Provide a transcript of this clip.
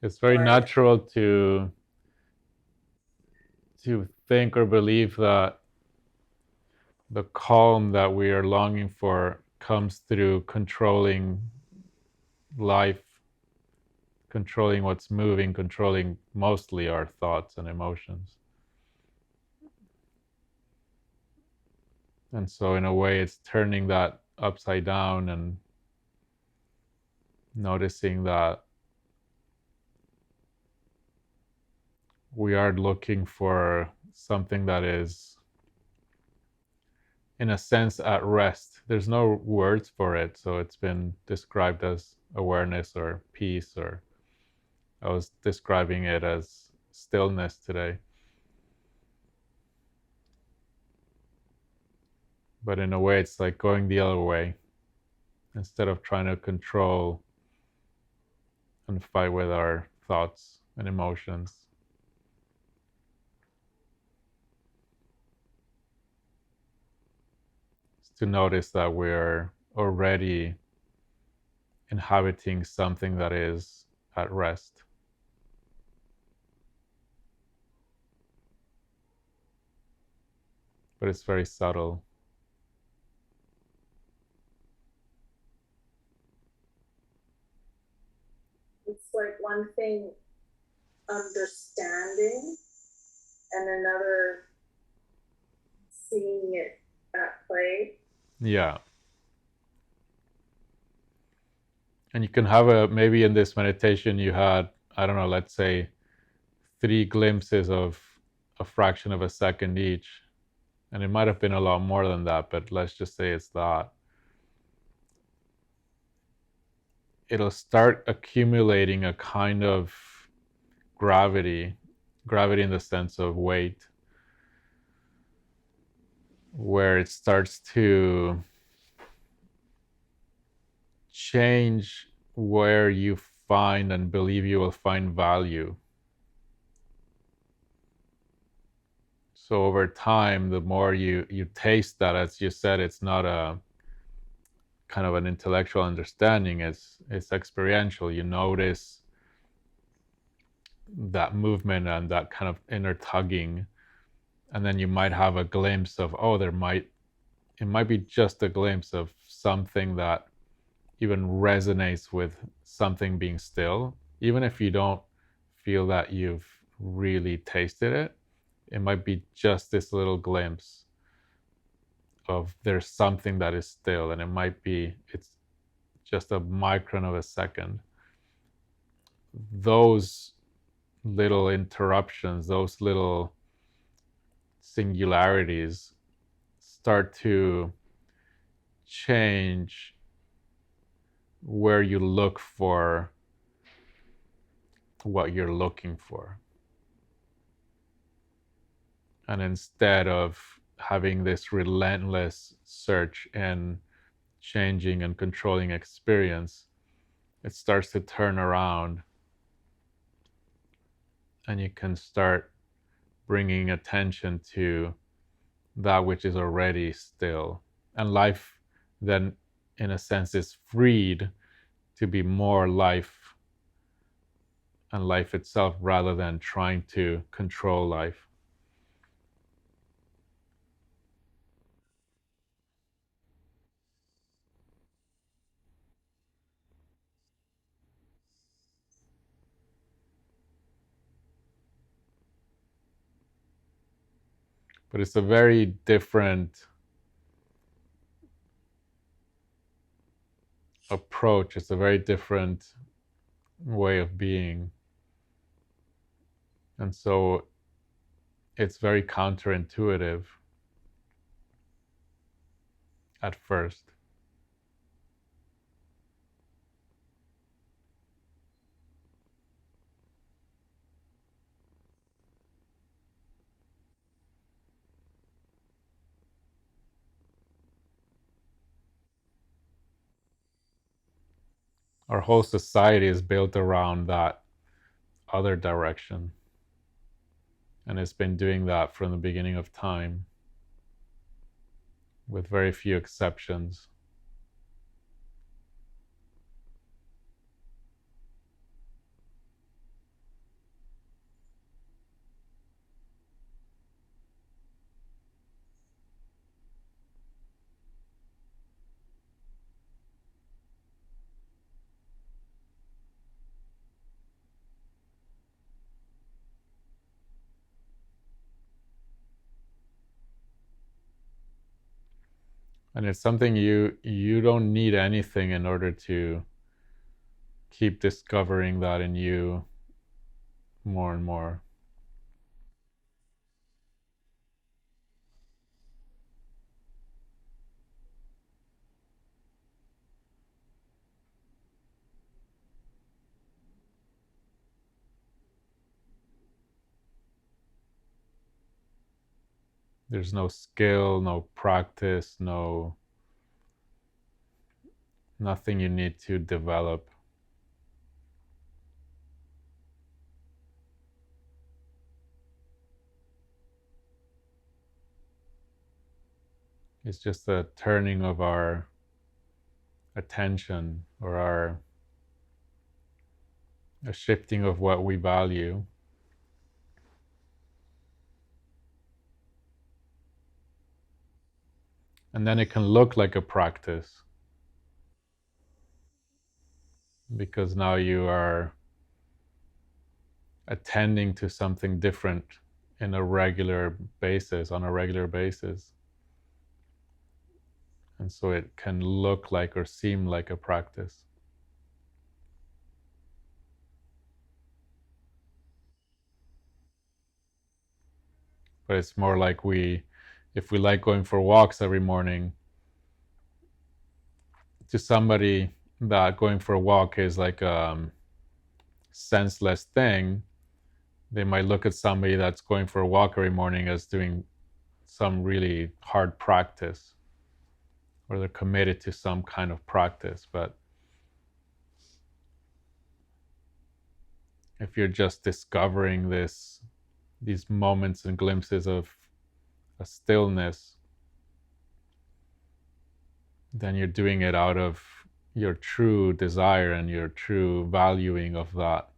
It's very natural to think or believe that the calm that we are longing for comes through controlling life, controlling what's moving, controlling mostly our thoughts and emotions. And so, in a way, it's turning that upside down and noticing that we are looking for something that is, in a sense, at rest. There's no words for it, so it's been described as awareness or peace, or I was describing it as stillness today. But in a way, it's like going the other way. Instead of trying to control and fight with our thoughts and emotions, it's to notice that we're already inhabiting something that is at rest. But it's very subtle. It's like one thing understanding and another seeing it at play. Yeah. And you can have maybe in this meditation you had, I don't know, let's say 3 glimpses of a fraction of a second each. And it might have been a lot more than that, but let's just say it's that. It'll start accumulating a kind of gravity, gravity in the sense of weight, where it starts to change where you find and believe you will find value. So over time, the more you taste that, as you said, it's not a kind of an intellectual understanding, it's experiential. You notice that movement and that kind of inner tugging, and then you might have a glimpse of, oh, it might be just a glimpse of something that even resonates with something being still, even if you don't feel that you've really tasted it. It might be just this little glimpse of there's something that is still, and it's just a micron of a second. Those little interruptions, those little singularities start to change where you look for what you're looking for. And instead of having this relentless search in changing and controlling experience, it starts to turn around, and you can start bringing attention to that which is already still. And life then, in a sense, is freed to be more life and life itself rather than trying to control life. But it's a very different approach, it's a very different way of being. And so it's very counterintuitive at first. Our whole society is built around that other direction. And it's been doing that from the beginning of time, with very few exceptions. And it's something you don't need anything in order to keep discovering that in you more and more. There's no skill, no practice, no nothing you need to develop. It's just a turning of our attention, or our a shifting of what we value. And then it can look like a practice because now you are attending to something different in a regular basis, on a regular basis. And so it can look like or seem like a practice. But it's more like if we like going for walks every morning, to somebody that going for a walk is like a senseless thing, they might look at somebody that's going for a walk every morning as doing some really hard practice, or they're committed to some kind of practice. But if you're just discovering these moments and glimpses of a stillness, then you're doing it out of your true desire and your true valuing of that.